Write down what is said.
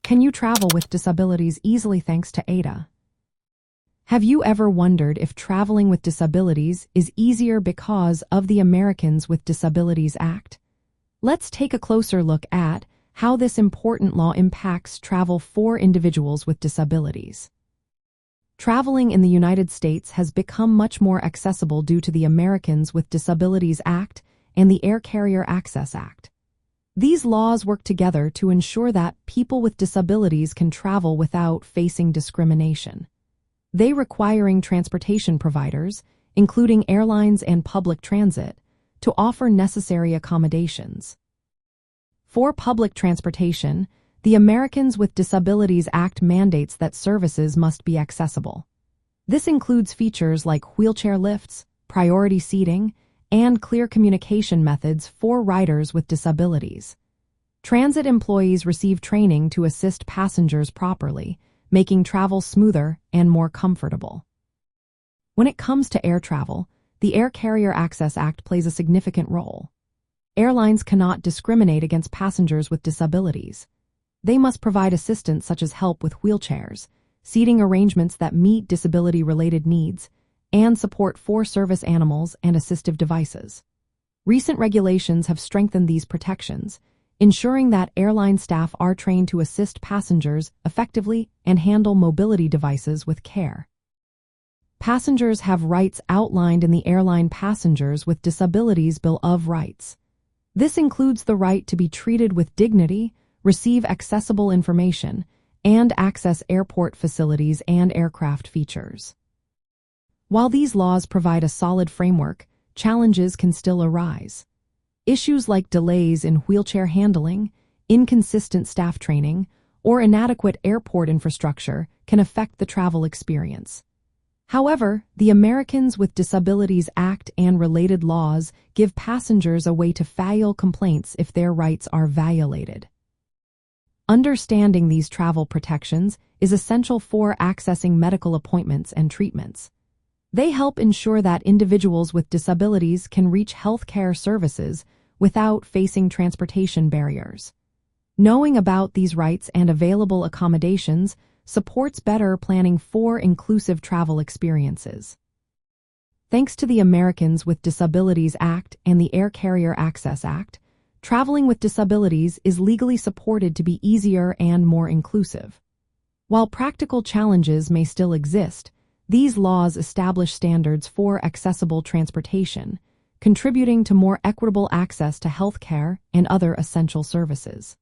Can you travel with disabilities easily thanks to ADA? Have you ever wondered if traveling with disabilities is easier because of the Americans with Disabilities Act? Let's take a closer look at how this important law impacts travel for individuals with disabilities. Traveling in the United States has become much more accessible due to the Americans with Disabilities Act and the Air Carrier Access Act. These laws work together to ensure that people with disabilities can travel without facing discrimination. They requiring transportation providers, including airlines and public transit, to offer necessary accommodations. For public transportation, the Americans with Disabilities Act mandates that services must be accessible. This includes features like wheelchair lifts, priority seating, and clear communication methods for riders with disabilities. Transit employees receive training to assist passengers properly, making travel smoother and more comfortable. When it comes to air travel, the Air Carrier Access Act plays a significant role. Airlines cannot discriminate against passengers with disabilities. They must provide assistance such as help with wheelchairs, seating arrangements that meet disability-related needs, and support for service animals and assistive devices. Recent regulations have strengthened these protections, ensuring that airline staff are trained to assist passengers effectively and handle mobility devices with care. Passengers have rights outlined in the Airline Passengers with Disabilities Bill of Rights. This includes the right to be treated with dignity, receive accessible information, and access airport facilities and aircraft features. While these laws provide a solid framework, challenges can still arise. Issues like delays in wheelchair handling, inconsistent staff training, or inadequate airport infrastructure can affect the travel experience. However, the Americans with Disabilities Act and related laws give passengers a way to file complaints if their rights are violated. Understanding these travel protections is essential for accessing medical appointments and treatments. They help ensure that individuals with disabilities can reach health care services without facing transportation barriers. Knowing about these rights and available accommodations supports better planning for inclusive travel experiences. Thanks to the Americans with Disabilities Act and the Air Carrier Access Act, traveling with disabilities is legally supported to be easier and more inclusive. While practical challenges may still exist, these laws establish standards for accessible transportation, contributing to more equitable access to health care and other essential services.